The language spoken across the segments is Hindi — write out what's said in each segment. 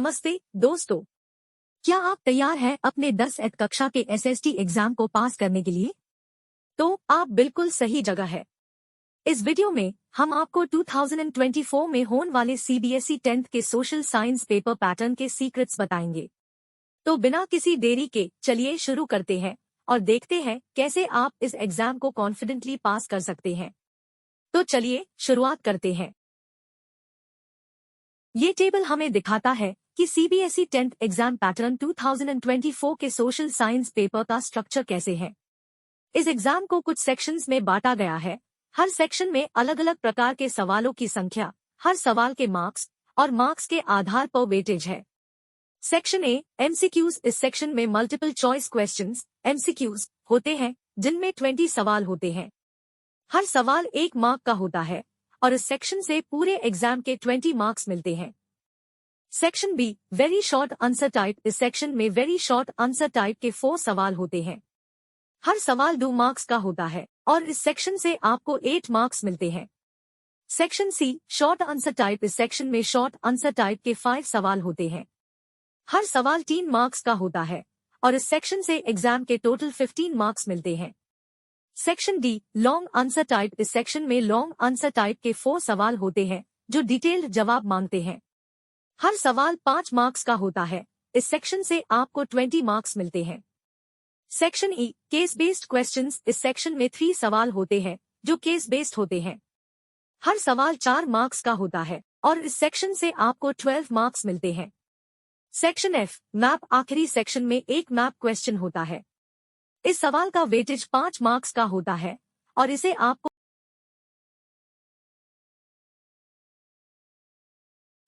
नमस्ते दोस्तों, क्या आप तैयार हैं अपने 10th कक्षा के एसएसटी एग्जाम को पास करने के लिए? तो आप बिल्कुल सही जगह है। इस वीडियो में हम आपको 2024 में होने वाले सीबीएसई 10th के सोशल साइंस पेपर पैटर्न के सीक्रेट्स बताएंगे। तो बिना किसी देरी के चलिए शुरू करते हैं और देखते हैं कैसे आप इस एग्जाम को कॉन्फिडेंटली पास कर सकते हैं। तो चलिए शुरुआत करते हैं। ये टेबल हमें दिखाता है कि सीबीएसई 10th एग्जाम पैटर्न 2024 के सोशल साइंस पेपर का स्ट्रक्चर कैसे है। इस एग्जाम को कुछ सेक्शंस में बांटा गया है। हर सेक्शन में अलग अलग प्रकार के सवालों की संख्या, हर सवाल के मार्क्स और मार्क्स के आधार पर वेटेज है। Section A MCQs. इस सेक्शन में मल्टीपल चॉइस क्वेश्चंस एमसीक्यूज होते हैं जिनमें 20 सवाल होते हैं। हर सवाल 1 मार्क का होता है और इस सेक्शन से पूरे एग्जाम के 20 मार्क्स मिलते हैं। Section be very short answer type. इस सेक्शन में वेरी शॉर्ट आंसर टाइप के 4 सवाल होते हैं। हर सवाल 2 मार्क्स का होता है और इस सेक्शन से आपको 8 मार्क्स मिलते हैं। Section C short answer type. इस सेक्शन में शॉर्ट आंसर टाइप के 5 सवाल होते हैं। हर सवाल 3 मार्क्स का होता है और इस सेक्शन से एग्जाम के टोटल 15 मार्क्स मिलते हैं। Section D long answer type. इस सेक्शन में लॉन्ग आंसर टाइप के 4 सवाल होते हैं जो डिटेल्ड जवाब मांगते हैं। हर सवाल 5 मार्क्स का होता है। इस सेक्शन से आपको 20 मार्क्स मिलते हैं। Section E case based questions. इस सेक्शन में 3 सवाल होते हैं जो केस बेस्ड होते हैं। हर सवाल 4 मार्क्स का होता है और इस सेक्शन से आपको 12 मार्क्स मिलते हैं। Section F map. आखिरी सेक्शन में एक मैप क्वेश्चन होता है। इस सवाल का वेटेज 5 मार्क्स का होता है और इसे आपको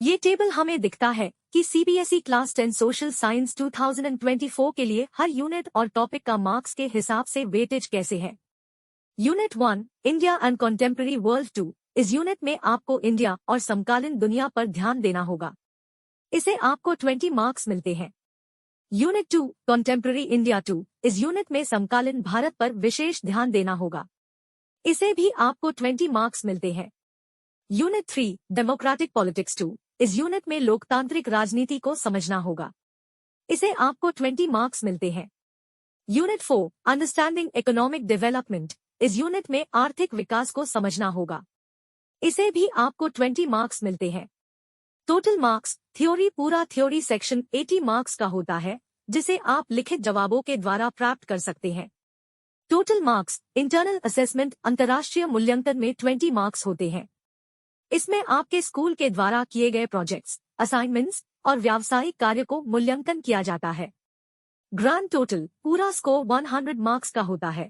ये टेबल हमें दिखता है कि सीबीएसई क्लास 10 सोशल साइंस 2024 के लिए हर यूनिट और टॉपिक का मार्क्स के हिसाब से वेटेज कैसे है। Unit 1 India and contemporary world 2। इस यूनिट में आपको इंडिया और समकालीन दुनिया पर ध्यान देना होगा। इसे आपको 20 मार्क्स मिलते हैं। Unit 2 contemporary India 2। इस यूनिट में समकालीन भारत पर विशेष ध्यान देना होगा। इसे भी आपको 20 मार्क्स मिलते हैं। Unit 3 democratic politics 2। इस यूनिट में लोकतांत्रिक राजनीति को समझना होगा। इसे आपको 20 मार्क्स मिलते हैं। Unit 4 understanding economic development. इस यूनिट में आर्थिक विकास को समझना होगा। इसे भी आपको 20 मार्क्स मिलते हैं। Total marks theory. पूरा थ्योरी सेक्शन 80 मार्क्स का होता है जिसे आप लिखित जवाबों के द्वारा प्राप्त कर सकते हैं। टोटल मार्क्स इंटरनल असेसमेंट अंतर्राष्ट्रीय मूल्यांकन में 20 मार्क्स होते हैं। इसमें आपके स्कूल के द्वारा किए गए प्रोजेक्ट्स, असाइनमेंट्स और व्यावसायिक कार्य को मूल्यांकन किया जाता है। ग्रांड टोटल पूरा स्कोर 100 मार्क्स का होता है।